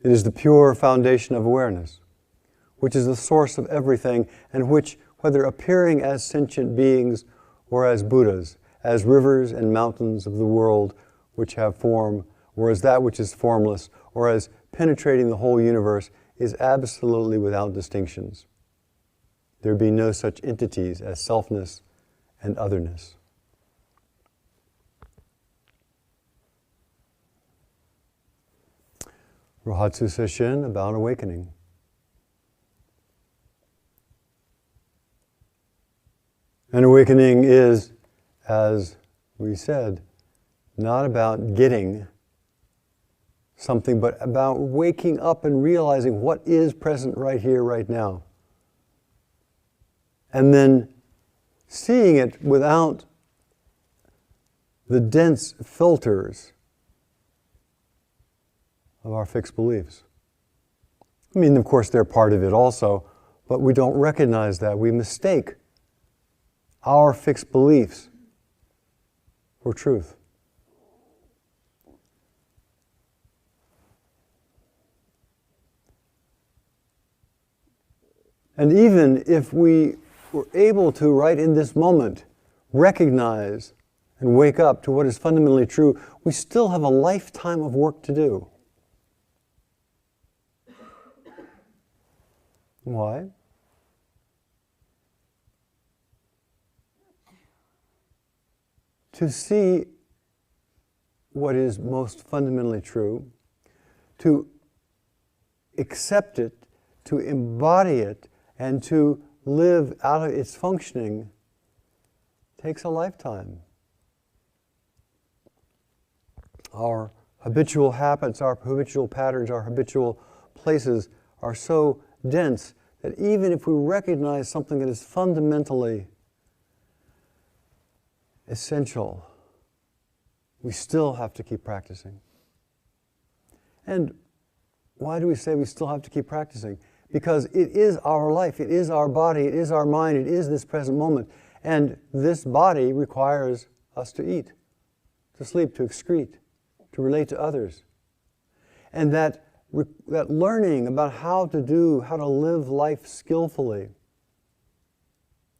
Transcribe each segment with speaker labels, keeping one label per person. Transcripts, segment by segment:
Speaker 1: It is the pure foundation of awareness, which is the source of everything, and which, whether appearing as sentient beings or as Buddhas, as rivers and mountains of the world which have form, or as that which is formless, or as penetrating the whole universe, is absolutely without distinctions. There be no such entities as selfness and otherness. Rohatsu Sesshin about awakening. And awakening is, as we said, not about getting something, but about waking up and realizing what is present right here, right now. And then seeing it without the dense filters of our fixed beliefs. I mean, of course, they're part of it also, but we don't recognize that. We mistake our fixed beliefs for truth. And even if we were able to, right in this moment, recognize and wake up to what is fundamentally true, we still have a lifetime of work to do. Why? To see what is most fundamentally true, to accept it, to embody it, and to live out of its functioning takes a lifetime. Our habitual habits, our habitual patterns, our habitual places are so dense that even if we recognize something that is fundamentally essential, we still have to keep practicing. And why do we say we still have to keep practicing? Because it is our life, it is our body, it is our mind, it is this present moment. And this body requires us to eat, to sleep, to excrete, to relate to others. And that learning about how to live life skillfully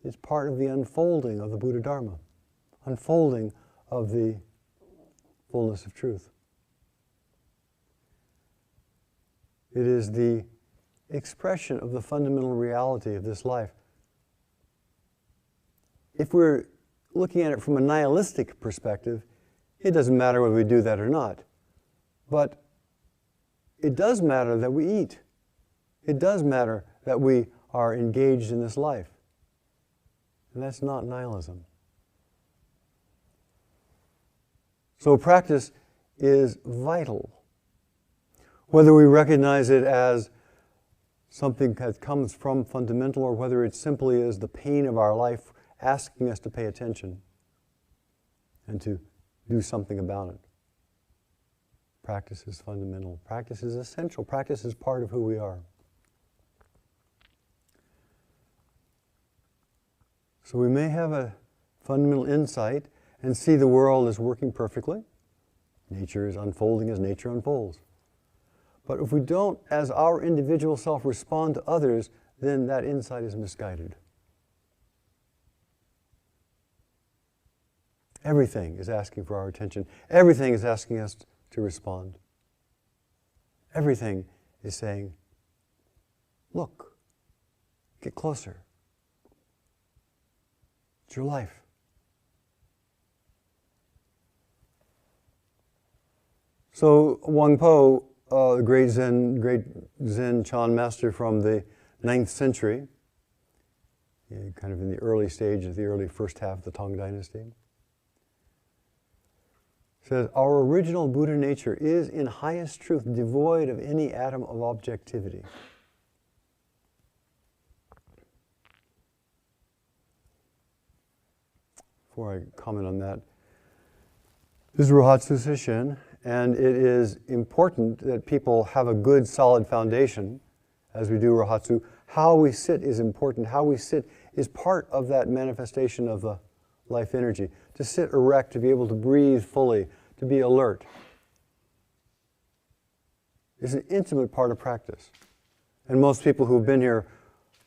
Speaker 1: is part of the unfolding of the Buddha Dharma, unfolding of the fullness of truth. It is the expression of the fundamental reality of this life. If we're looking at it from a nihilistic perspective, it doesn't matter whether we do that or not. But it does matter that we eat. It does matter that we are engaged in this life. And that's not nihilism. So practice is vital. Whether we recognize it as something that comes from fundamental, or whether it simply is the pain of our life asking us to pay attention and to do something about it. Practice is fundamental. Practice is essential. Practice is part of who we are. So we may have a fundamental insight and see the world as working perfectly. Nature is unfolding as nature unfolds. But if we don't, as our individual self, respond to others, then that insight is misguided. Everything is asking for our attention. Everything is asking us to respond. Everything is saying, look, get closer. It's your life. So Wang Po, the great Zen Chan master from the 9th century, kind of in the early stage of the early first half of the Tang Dynasty, says, our original Buddha nature is in highest truth devoid of any atom of objectivity. Before I comment on that, this is Rohatsu Sesshin, and it is important that people have a good, solid foundation as we do Rohatsu. How we sit is important. How we sit is part of that manifestation of the life energy. To sit erect, to be able to breathe fully, to be alert, is an intimate part of practice. And most people who've been here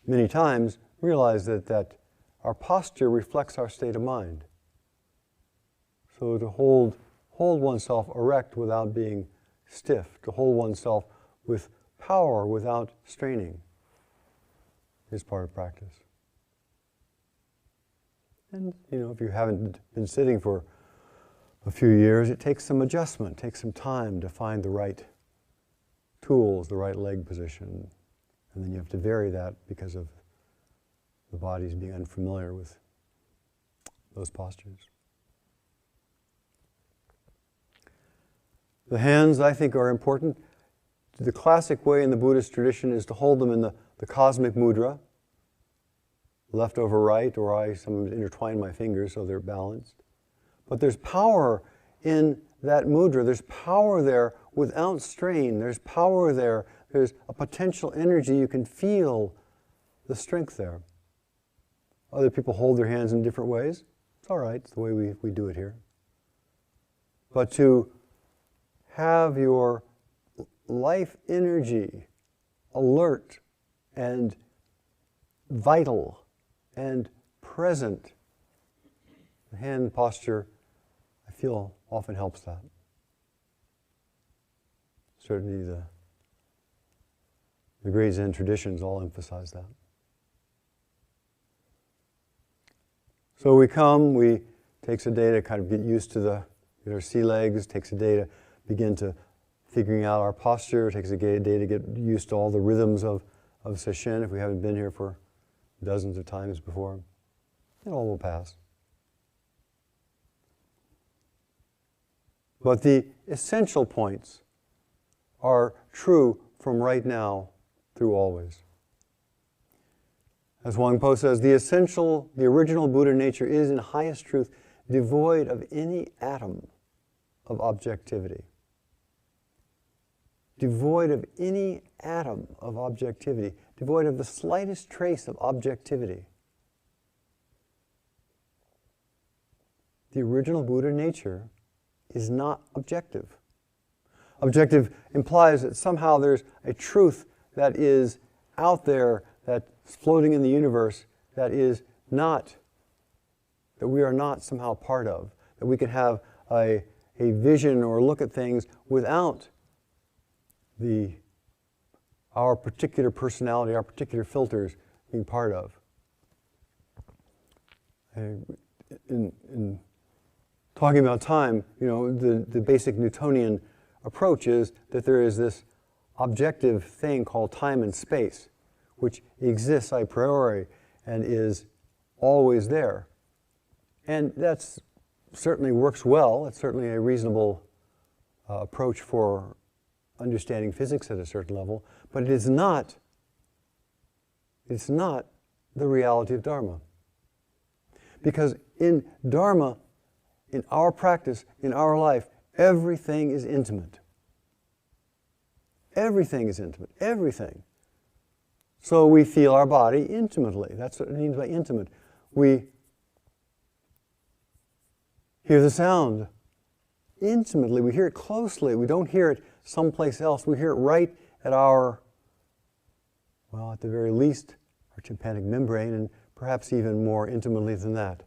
Speaker 1: many times realize that our posture reflects our state of mind. So to hold oneself erect without being stiff, to hold oneself with power without straining, is part of practice. And, if you haven't been sitting for a few years, it takes some adjustment, takes some time to find the right tools, the right leg position. And then you have to vary that because of the body's being unfamiliar with those postures. The hands, I think, are important. The classic way in the Buddhist tradition is to hold them in the cosmic mudra, left over right, or I sometimes intertwine my fingers so they're balanced. But there's power in that mudra. There's power there without strain. There's power there. There's a potential energy. You can feel the strength there. Other people hold their hands in different ways. It's all right. It's the way we do it here. But to have your life energy alert and vital and present, the hand posture, I feel, often helps that. Certainly the great Zen traditions all emphasize that. So we takes a day to kind of get used to our sea legs, takes a day to begin to figuring out our posture, takes a day to get used to all the rhythms of Sesshin if we haven't been here for dozens of times before. It all will pass. But the essential points are true from right now through always. As Wang Po says, the original Buddha nature is in highest truth devoid of any atom of objectivity. Devoid of any atom of objectivity. Devoid of the slightest trace of objectivity. The original Buddha nature is not objective. Objective implies that somehow there's a truth that is out there, that's floating in the universe, that we are not somehow part of. That we can have a vision or look at things without our particular personality, our particular filters being part of. In talking about time, the basic Newtonian approach is that there is this objective thing called time and space, which exists a priori and is always there. And that certainly works well. It's certainly a reasonable approach for understanding physics at a certain level, but it's not the reality of Dharma. Because in Dharma, in our practice, in our life, everything is intimate. Everything is intimate. Everything. So we feel our body intimately. That's what it means by intimate. We hear the sound intimately. We hear it closely. We don't hear it someplace else. We hear it right at at the very least, our tympanic membrane, and perhaps even more intimately than that.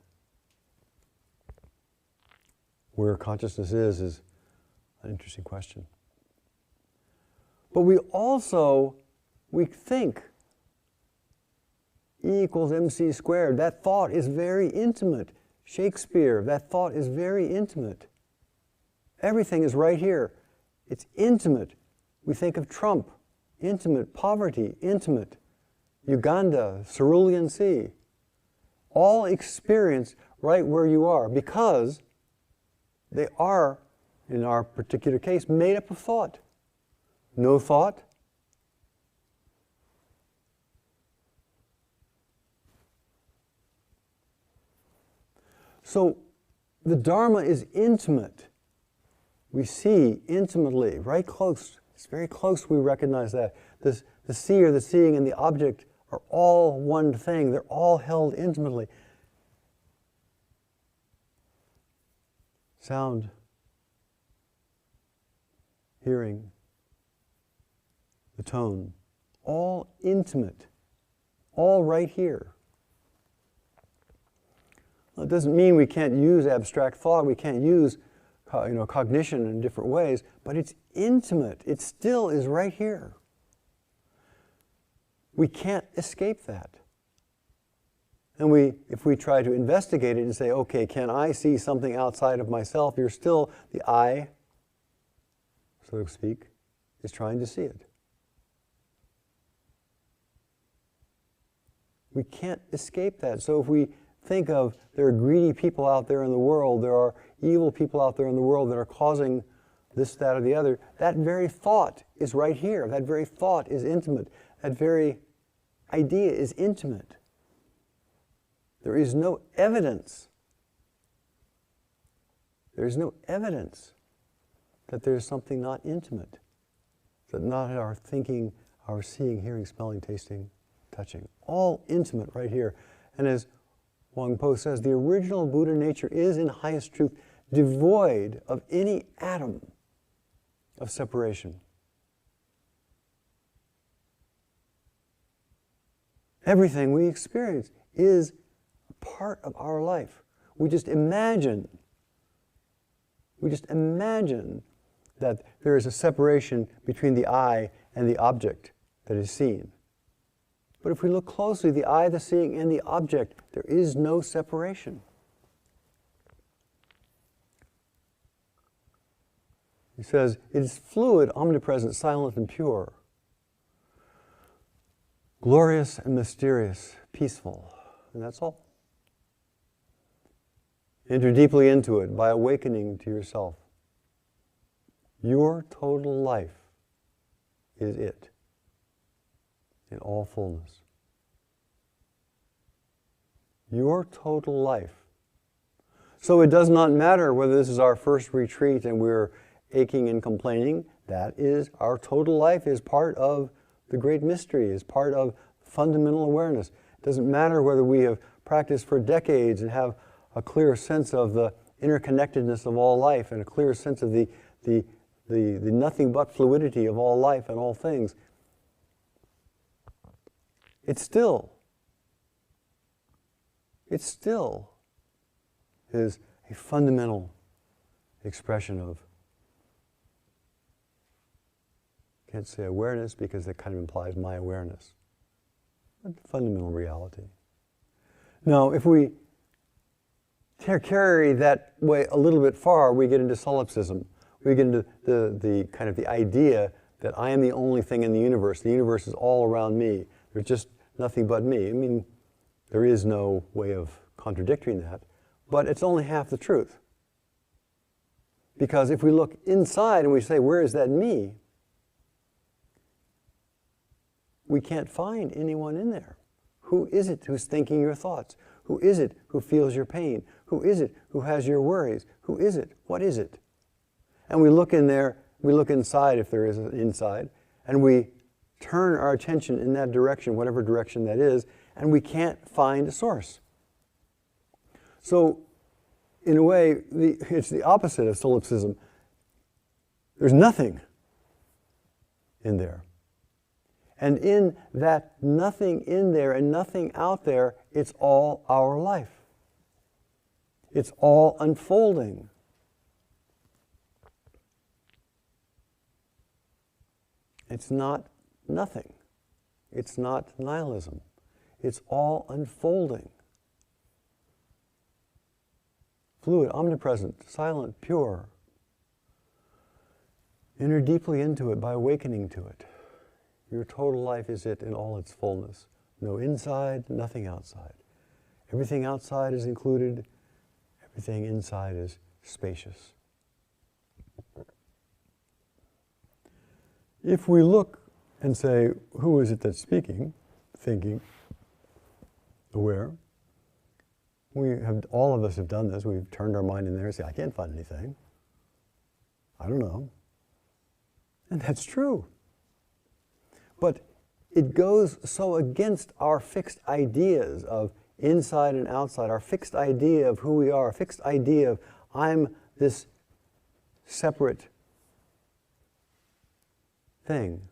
Speaker 1: Where consciousness is an interesting question. But we think E equals mc squared. That thought is very intimate. Shakespeare, that thought is very intimate. Everything is right here. It's intimate. We think of Trump, intimate. Poverty, intimate. Uganda, Cerulean Sea. All experience right where you are because they are, in our particular case, made up of thought. No thought. So the Dharma is intimate. We see intimately, right close. It's very close, we recognize that. The seer, the seeing, and the object are all one thing. They're all held intimately. Sound, hearing, the tone, all intimate, all right here. Well, it doesn't mean we can't use abstract thought, we can't use cognition in different ways, but it's intimate. It still is right here. We can't escape that. And if we try to investigate it and say, okay, can I see something outside of myself? You're still, the I, so to speak, is trying to see it. We can't escape that. So if we think of there are greedy people out there in the world, there are evil people out there in the world that are causing this, that, or the other, that very thought is right here. That very thought is intimate. That very idea is intimate. There is no evidence. There is no evidence that there is something not intimate, that not our thinking, our seeing, hearing, smelling, tasting, touching. All intimate right here. And as Wang Po says, the original Buddha nature is, in highest truth, devoid of any atom of separation. Everything we experience is part of our life. We just imagine that there is a separation between the I and the object that is seen. But if we look closely, the I, the seeing, and the object, there is no separation. He says, it is fluid, omnipresent, silent, and pure. Glorious and mysterious, peaceful. And that's all. Enter deeply into it by awakening to yourself. Your total life is it in all fullness. Your total life. So it does not matter whether this is our first retreat and we're aching and complaining. That is, our total life is part of the great mystery, is part of fundamental awareness. It doesn't matter whether we have practiced for decades and have a clear sense of the interconnectedness of all life and a clear sense of the nothing but fluidity of all life and all things. It still is a fundamental expression of, I can't say awareness because that kind of implies my awareness, but fundamental reality. Now, if we carry that way a little bit far, we get into solipsism. We get into the kind of the idea that I am the only thing in the universe. The universe is all around me. There's just nothing but me. I mean, there is no way of contradicting that, but it's only half the truth. Because if we look inside and we say, where is that me? We can't find anyone in there. Who is it who's thinking your thoughts? Who is it who feels your pain? Who is it who has your worries? Who is it? What is it? And we look in there, we look inside if there is an inside, and we turn our attention in that direction, whatever direction that is, and we can't find a source. So, in a way, it's the opposite of solipsism. There's nothing in there. And in that nothing in there and nothing out there, it's all our life. It's all unfolding. It's not nothing. It's not nihilism. It's all unfolding. Fluid, omnipresent, silent, pure. Enter deeply into it by awakening to it. Your total life is it in all its fullness. No inside, nothing outside. Everything outside is included. Everything inside is spacious. If we look and say, who is it that's speaking, thinking, aware? All of us have done this. We've turned our mind in there and say, I can't find anything. I don't know. And that's true. But it goes so against our fixed ideas of inside and outside, our fixed idea of who we are, our fixed idea of I'm this separate thing.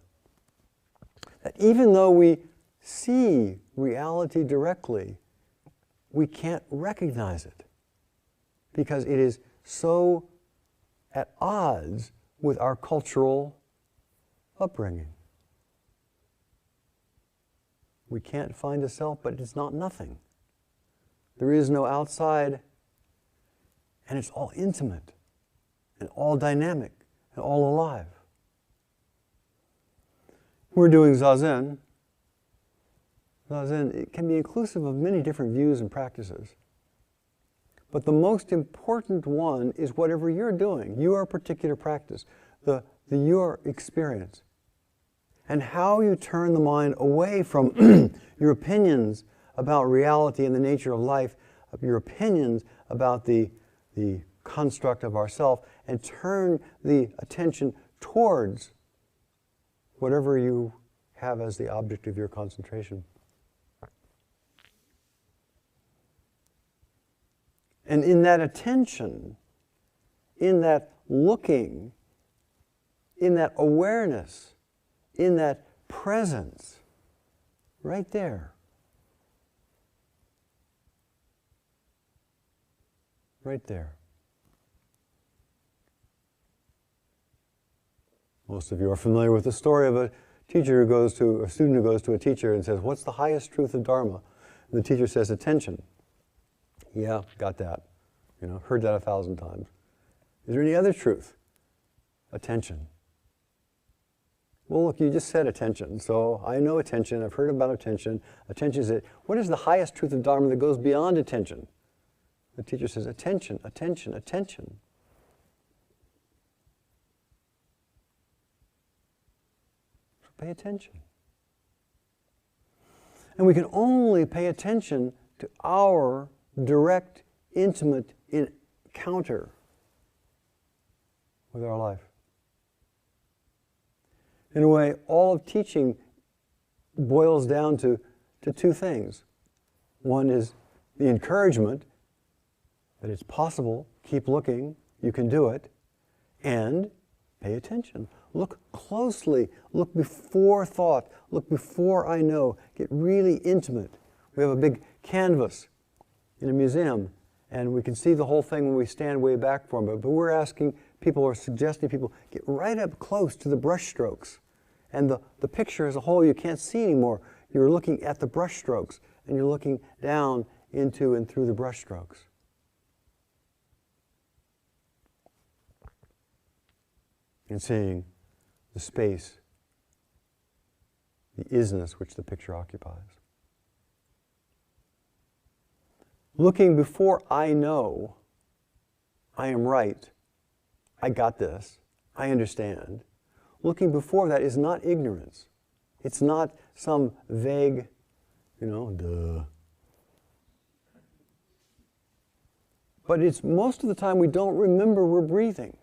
Speaker 1: that even though we see reality directly, we can't recognize it because it is so at odds with our cultural upbringing. We can't find a self, but it's not nothing. There is no outside, and it's all intimate, and all dynamic, and all alive. We're doing Zazen. Zazen, it can be inclusive of many different views and practices. But the most important one is whatever you're doing, your particular practice, your experience. And how you turn the mind away from your opinions about reality and the nature of life, of your opinions about the construct of ourself, and turn the attention towards whatever you have as the object of your concentration. And in that attention, in that looking, in that awareness, in that presence, right there, right there. Most of you are familiar with the story of a teacher who goes to, a student who goes to a teacher and says, "What's the highest truth of Dharma?" And the teacher says, "Attention." "Yeah, got that. Heard that 1,000 times. Is there any other truth?" "Attention." "Well, look, you just said attention, so I know attention. I've heard about attention. Attention is it. What is the highest truth of Dharma that goes beyond attention?" The teacher says, "Attention, attention, attention." So pay attention. And we can only pay attention to our direct, intimate encounter with our life. In a way, all of teaching boils down to two things. One is the encouragement that it's possible, keep looking, you can do it, and pay attention. Look closely, look before thought, look before I know, get really intimate. We have a big canvas in a museum, and we can see the whole thing when we stand way back from it, but we're asking people, or suggesting people, get right up close to the brush strokes. And the picture as a whole you can't see anymore. You're looking at the brush strokes, and you're looking down into and through the brush strokes. And seeing the space, the isness which the picture occupies. Looking before I know, I am right, I got this, I understand. Looking before that is not ignorance. It's not some vague, duh. But it's most of the time we don't remember we're breathing.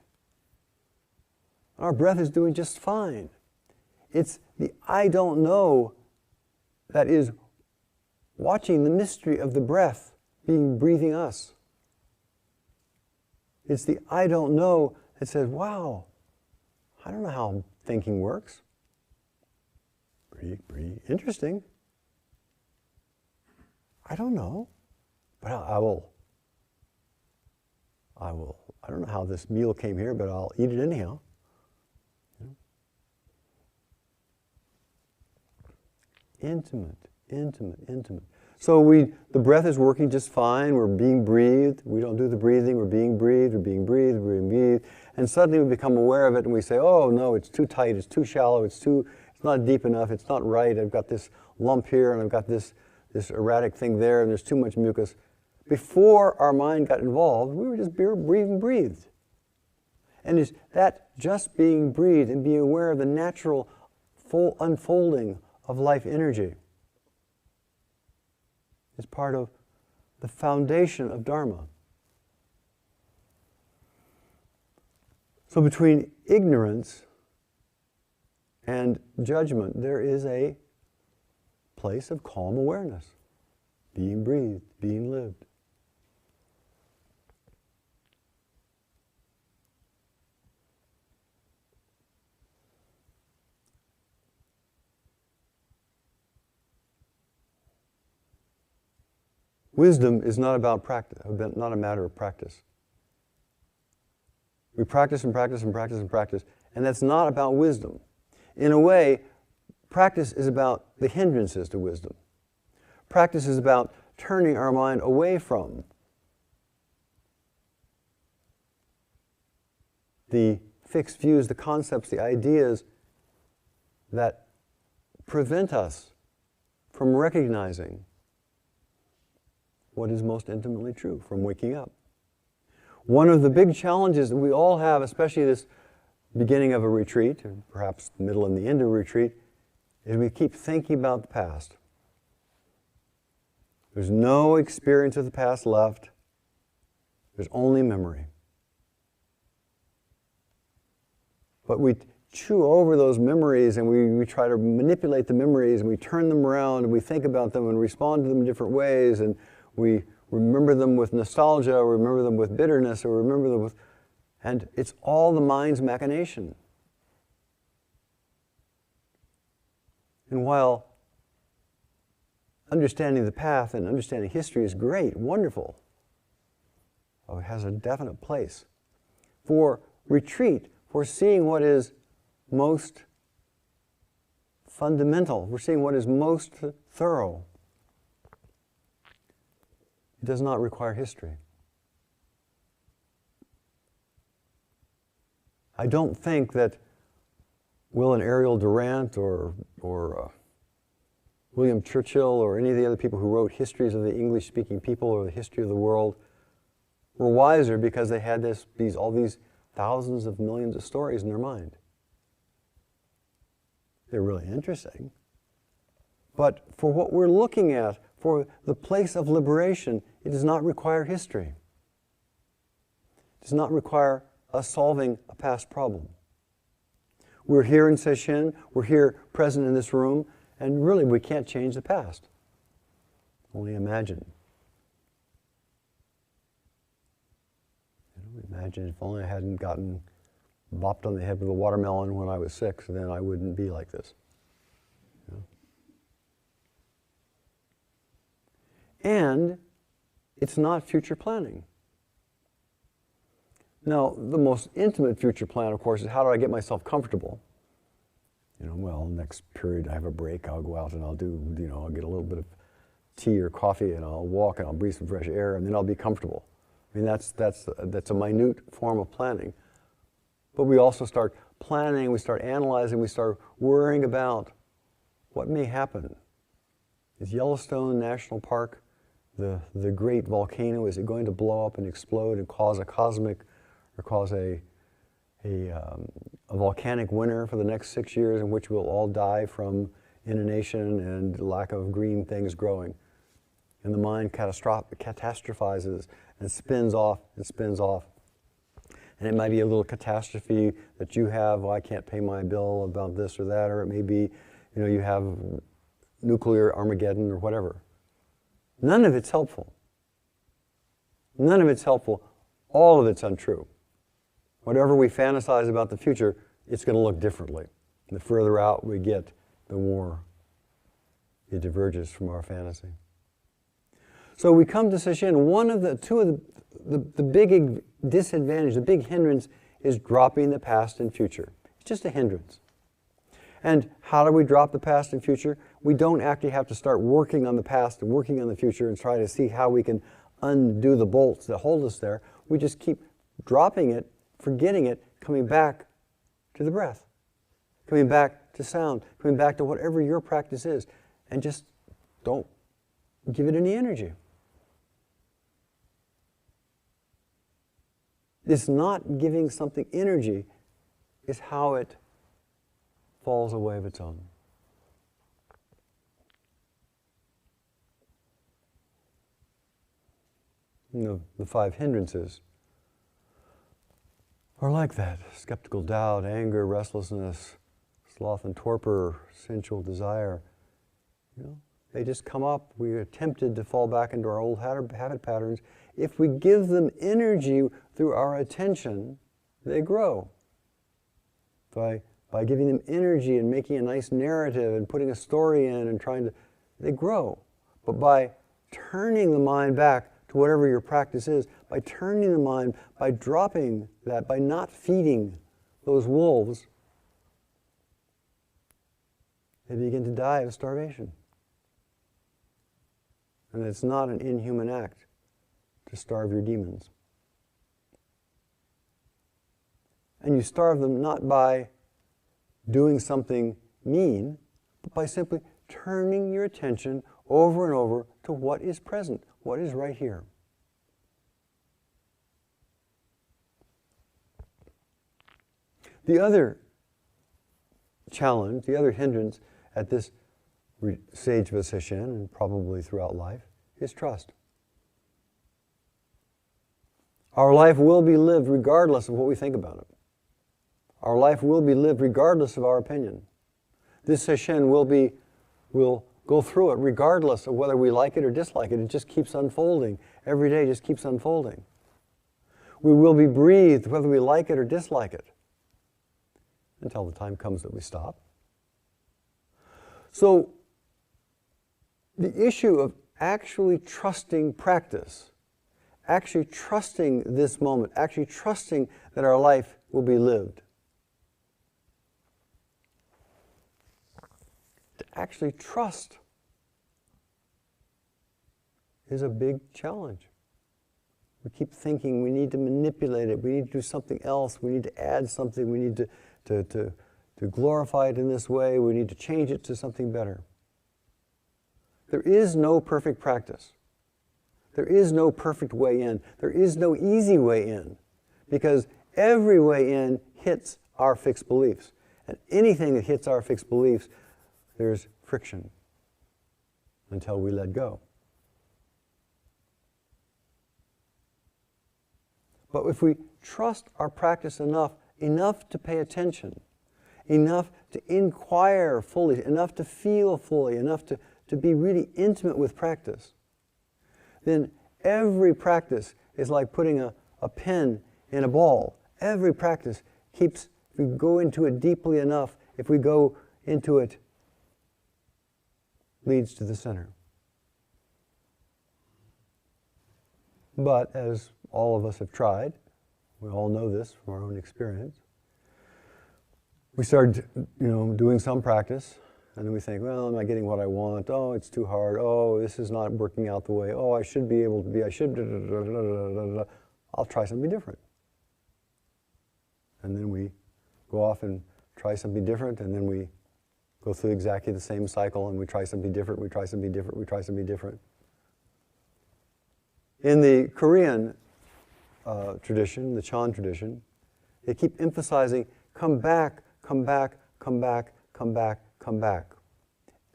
Speaker 1: Our breath is doing just fine. It's the I don't know that is watching the mystery of the breath breathing us. It's the I don't know that says, wow, I don't know how thinking works. Breathe. Interesting. I don't know, but I will. I don't know how this meal came here, but I'll eat it anyhow. Intimate. So the breath is working just fine. We're being breathed. We don't do the breathing. We're being breathed. And suddenly we become aware of it, and we say, "Oh no, it's too tight. It's too shallow. It's not deep enough. It's not right. I've got this lump here, and I've got this erratic thing there, and there's too much mucus." Before our mind got involved, we were just breathed. And it's that just being breathed and being aware of the natural full unfolding of life energy is part of the foundation of Dharma. So between ignorance and judgment, there is a place of calm awareness, being breathed, being lived. Wisdom is not about practice, not a matter of practice. We practice and practice and practice and practice, and that's not about wisdom. In a way, practice is about the hindrances to wisdom. Practice is about turning our mind away from the fixed views, the concepts, the ideas that prevent us from recognizing what is most intimately true, from waking up. One of the big challenges that we all have, especially this beginning of a retreat, or perhaps the middle and the end of a retreat, is we keep thinking about the past. There's no experience of the past left. There's only memory. But we chew over those memories and we try to manipulate the memories and we turn them around and we think about them and respond to them in different ways and we remember them with nostalgia or remember them with bitterness or remember them with... And it's all the mind's machination. And while understanding the path and understanding history is great, wonderful, it has a definite place. For retreat, for seeing what is most fundamental, we're seeing what is most thorough, it does not require history. I don't think that Will and Ariel Durant or William Churchill or any of the other people who wrote histories of the English-speaking people or the history of the world were wiser because they had all these thousands of millions of stories in their mind. They're really interesting. But for what we're looking at, for the place of liberation, it does not require history. It does not require us solving a past problem. We're here in Sesshin, we're here present in this room, and really we can't change the past. Only imagine. Imagine if only I hadn't gotten bopped on the head with a watermelon when I was 6, then I wouldn't be like this. You know? And it's not future planning. Now, the most intimate future plan, of course, is how do I get myself comfortable? You know, well, next period I have a break, I'll go out and I'll get a little bit of tea or coffee and I'll walk and I'll breathe some fresh air and then I'll be comfortable. I mean, that's a minute form of planning. But we also start planning, we start analyzing, we start worrying about what may happen. Is Yellowstone National Park the great volcano? Is it going to blow up and explode and cause a cosmic or cause a volcanic winter for the next 6 years in which we'll all die from inundation and lack of green things growing? And the mind catastrophizes and spins off and spins off. And it might be a little catastrophe that you have, well, I can't pay my bill about this or that, or it may be, you have nuclear Armageddon or whatever. None of it's helpful. None of it's helpful. All of it's untrue. Whatever we fantasize about the future, it's going to look differently. And the further out we get, the more it diverges from our fantasy. So we come to Sesshin. Two of the big disadvantage, the big hindrance is dropping the past and future. It's just a hindrance. And how do we drop the past and future? We don't actually have to start working on the past and working on the future and try to see how we can undo the bolts that hold us there. We just keep dropping it, forgetting it, coming back to the breath, coming back to sound, coming back to whatever your practice is, and just don't give it any energy. This not giving something energy is how it falls away of its own. The 5 hindrances are like that: skeptical doubt, anger, restlessness, sloth and torpor, sensual desire. They just come up. We are tempted to fall back into our old habit patterns. If we give them energy through our attention, they grow. By giving them energy and making a nice narrative and putting a story in and they grow. But by turning the mind back to whatever your practice is, by turning the mind, by dropping that, by not feeding those wolves, they begin to die of starvation. And it's not an inhuman act to starve your demons. And you starve them not by doing something mean, but by simply turning your attention over and over to what is present, what is right here. The other challenge, the other hindrance at this stage of a sesshin, and probably throughout life, is trust. Our life will be lived regardless of what we think about it. Our life will be lived regardless of our opinion. This sesshin will go through it regardless of whether we like it or dislike it. It just keeps unfolding. Every day just keeps unfolding. We will be breathed whether we like it or dislike it, until the time comes that we stop. So, the issue of actually trusting practice, actually trusting this moment, actually trusting that our life will be lived, to actually trust is a big challenge. We keep thinking we need to manipulate it, we need to do something else, we need to add something, we need to glorify it in this way, we need to change it to something better. There is no perfect practice. There is no perfect way in. There is no easy way in, because every way in hits our fixed beliefs. And anything that hits our fixed beliefs, there's friction until we let go. But if we trust our practice enough to pay attention, enough to inquire fully, enough to feel fully, enough to be really intimate with practice, then every practice is like putting a pin in a ball. Every practice keeps, if we go into it deeply enough, if we go into it, leads to the center. But as all of us have tried, we all know this from our own experience, we start, doing some practice, and then we think, well, am I getting what I want? Oh, it's too hard. Oh, this is not working out the way. Oh, I should be able to be, I'll try something different. And then we go off and try something different, and then we go through exactly the same cycle, and we try something different, we try something different, we try something different. In the Korean tradition, the Chan tradition, they keep emphasizing, come back, come back, come back, come back, come back.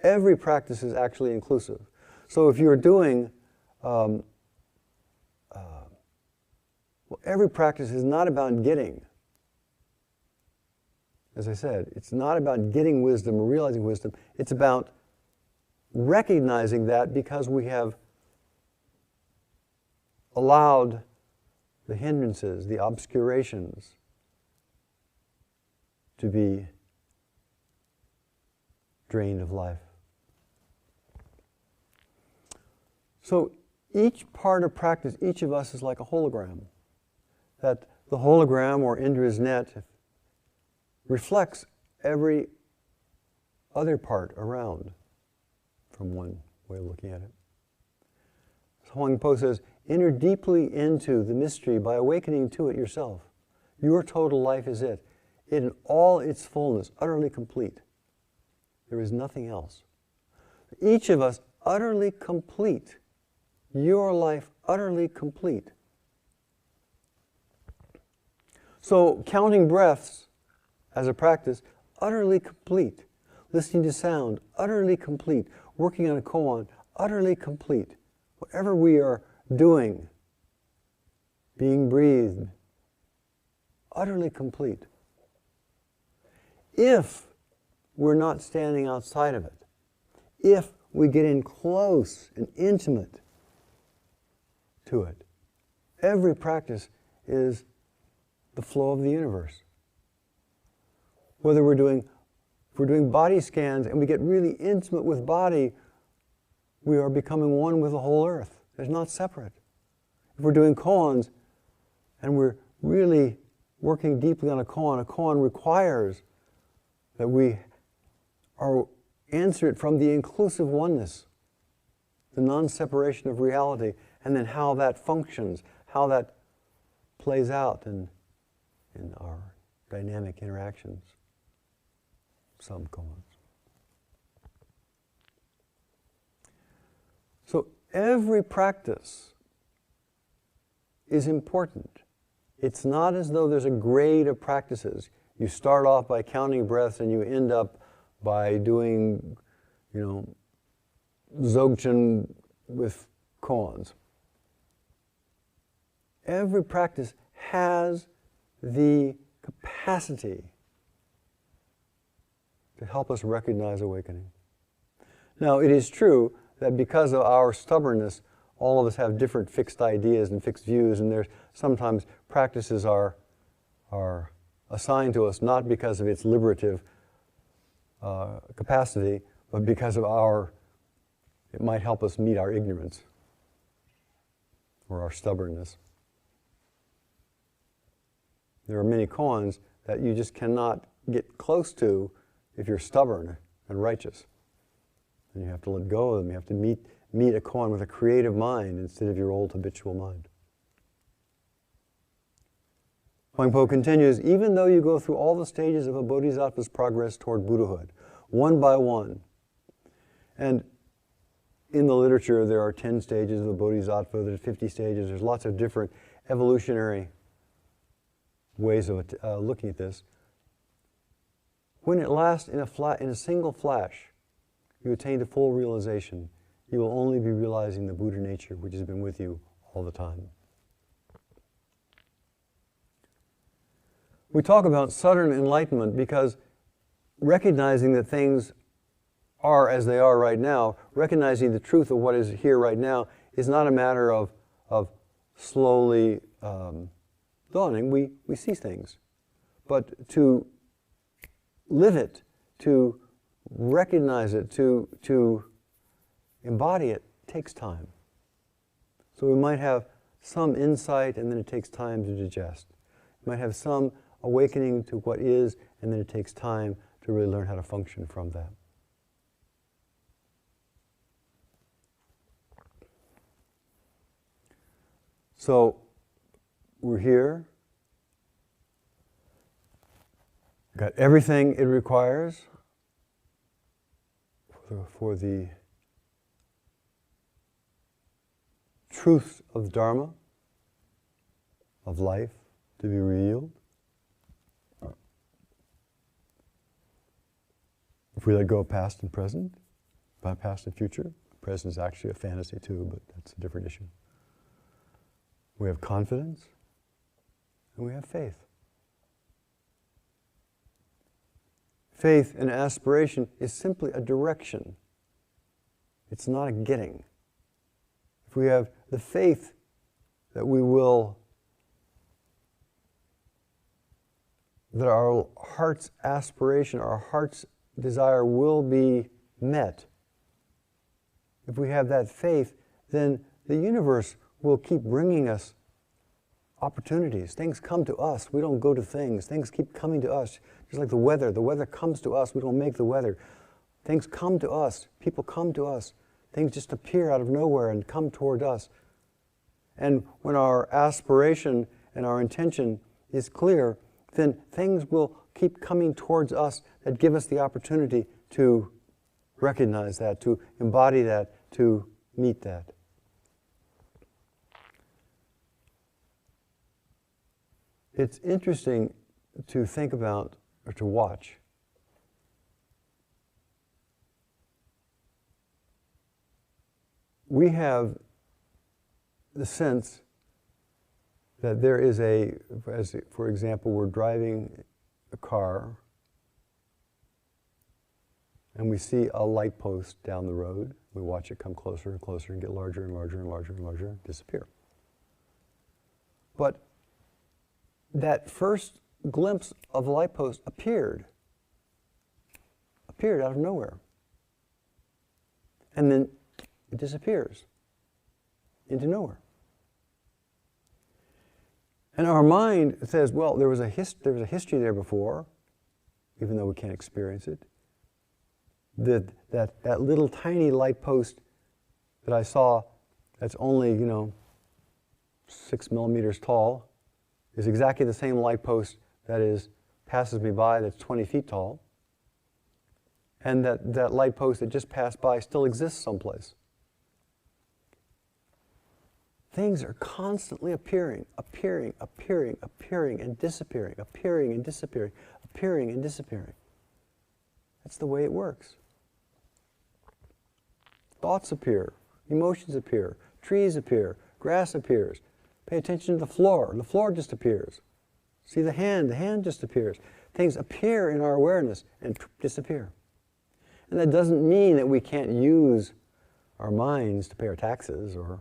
Speaker 1: Every practice is actually inclusive. So if you're doing, every practice is not about getting. As I said, it's not about getting wisdom or realizing wisdom. It's about recognizing that because we have allowed the hindrances, the obscurations, to be drained of life. So each part of practice, each of us is like a hologram. That the hologram, or Indra's net, reflects every other part around, from one way of looking at it. Huang Po says, enter deeply into the mystery by awakening to it yourself. Your total life is it in all its fullness, utterly complete. There is nothing else. Each of us utterly complete. Your life utterly complete. So counting breaths as a practice, utterly complete. Listening to sound, utterly complete. Working on a koan, utterly complete. Whatever we are doing, being breathed, utterly complete. If we're not standing outside of it, if we get in close and intimate to it, every practice is the flow of the universe. Whether if we're doing body scans and we get really intimate with body, we are becoming one with the whole earth. It's not separate. If we're doing koans and we're really working deeply on a koan requires that we answer it from the inclusive oneness, the non-separation of reality, and then how that functions, how that plays out in our dynamic interactions. Some koans. So every practice is important. It's not as though there's a grade of practices. You start off by counting breaths and you end up by doing, Dzogchen with koans. Every practice has the capacity to help us recognize awakening. Now, it is true that because of our stubbornness, all of us have different fixed ideas and fixed views, and there's sometimes practices are assigned to us not because of its liberative capacity, but because of it might help us meet our ignorance or our stubbornness. There are many koans that you just cannot get close to if you're stubborn and righteous. And you have to let go of them. You have to meet a koan with a creative mind instead of your old habitual mind. Huang Po continues, even though you go through all the stages of a bodhisattva's progress toward Buddhahood, one by one, and in the literature there are 10 stages of a bodhisattva, there's 50 stages, there's lots of different evolutionary ways of looking at this. When at last, in a single flash, you attain to full realization, you will only be realizing the Buddha nature which has been with you all the time. We talk about sudden enlightenment because recognizing that things are as they are right now, recognizing the truth of what is here right now, is not a matter of slowly dawning. We see things. But to live it, to recognize it, to embody it, takes time. So we might have some insight and then it takes time to digest. We might have some awakening to what is and then it takes time to really learn how to function from that. So we're here, got everything it requires for the truth of the Dharma, of life to be revealed. If we let go of past and present, by past and future, present is actually a fantasy too, but that's a different issue. We have confidence and we have faith. Faith and aspiration is simply a direction. It's not a getting. If we have the faith that that our heart's aspiration, our heart's desire will be met. If we have that faith, then the universe will keep bringing us opportunities. Things come to us. We don't go to things. Things keep coming to us. Just like the weather. The weather comes to us. We don't make the weather. Things come to us. People come to us. Things just appear out of nowhere and come toward us. And when our aspiration and our intention is clear, then things will keep coming towards us that give us the opportunity to recognize that, to embody that, to meet that. It's interesting to think about or to watch. We have the sense that there is for example, we're driving a car and we see a light post down the road. We watch it come closer and closer and get larger and larger and larger and larger, disappear. But that first glimpse of the light post appeared out of nowhere. And then it disappears into nowhere. And our mind says, well, there was a history there before, even though we can't experience it. That little tiny light post that I saw that's only, 6 millimeters tall is exactly the same light post that passes me by that's 20 feet tall. And that light post that just passed by still exists someplace. Things are constantly appearing, and disappearing, appearing and disappearing, appearing and disappearing. That's the way it works. Thoughts appear, emotions appear, trees appear, grass appears. Pay attention to the floor just appears. See the hand just appears. Things appear in our awareness and disappear. And that doesn't mean that we can't use our minds to pay our taxes or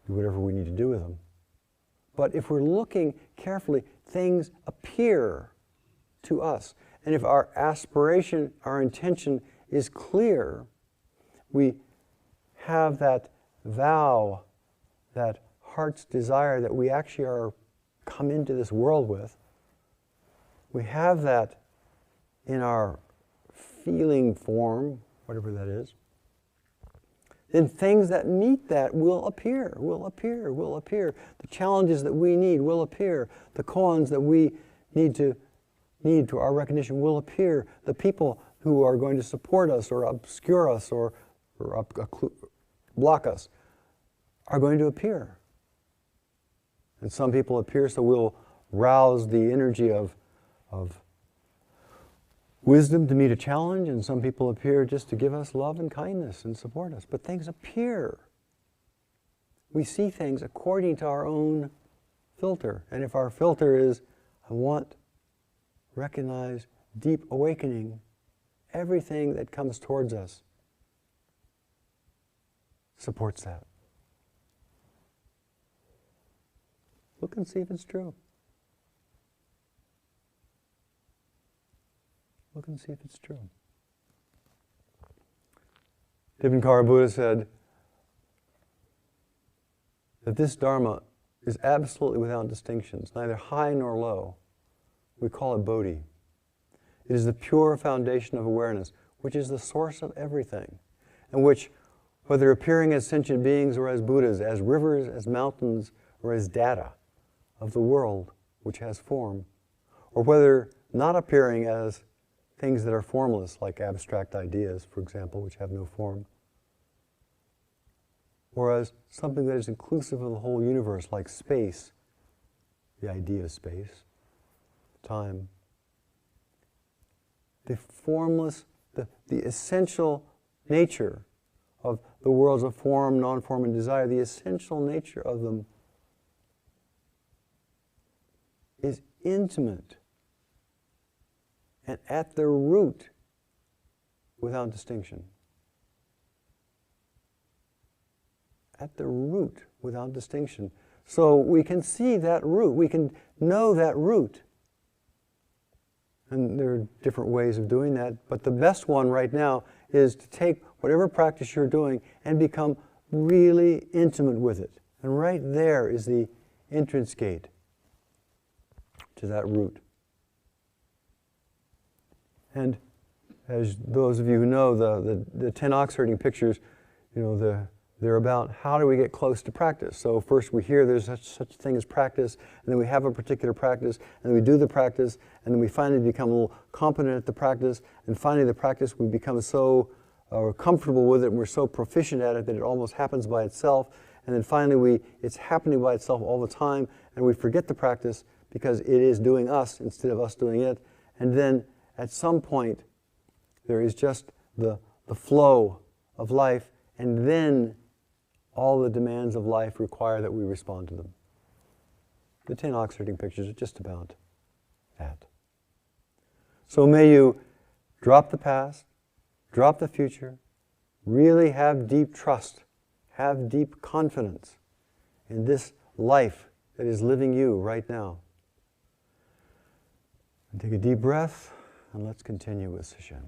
Speaker 1: do whatever we need to do with them. But if we're looking carefully, things appear to us. And if our aspiration, our intention is clear, we have that vow, that heart's desire that we actually are come into this world with. We have that in our feeling form, whatever that is. Then things that meet that will appear. The challenges that we need will appear. The koans that we need to our recognition will appear. The people who are going to support us or obscure us or block us are going to appear. And some people appear so we'll rouse the energy of wisdom to meet a challenge, and some people appear just to give us love and kindness and support us. But things appear. We see things according to our own filter. And if our filter is, I want, recognize, deep awakening, everything that comes towards us supports that. Look and see if it's true. Look and see if it's true. Dipankara Buddha said that this Dharma is absolutely without distinctions, neither high nor low. We call it Bodhi. It is the pure foundation of awareness, which is the source of everything, and which, whether appearing as sentient beings or as Buddhas, as rivers, as mountains, or as data of the world which has form, or whether not appearing as things that are formless, like abstract ideas, for example, which have no form, or as something that is inclusive of the whole universe, like space, the idea of space, time. The formless, the essential nature of the worlds of form, non-form, and desire, the essential nature of them is intimate and at their root without distinction. At the root without distinction. So we can see that root, we can know that root. And there are different ways of doing that, but the best one right now is to take whatever practice you're doing and become really intimate with it. And right there is the entrance gate to that root. And as those of you who know, the 10 ox herding pictures, they're about how do we get close to practice. So first we hear there's such a thing as practice, and then we have a particular practice, and then we do the practice, and then we finally become a little competent at the practice, and finally the practice we become so comfortable with it, and we're so proficient at it that it almost happens by itself, and then finally it's happening by itself all the time, and we forget the practice because it is doing us instead of us doing it, and then at some point there is just the flow of life, and then all the demands of life require that we respond to them. The 10 ox herding pictures are just about that. So may you drop the past, drop the future, really have deep trust, have deep confidence in this life that is living you right now. And take a deep breath, and let's continue with Sesshin.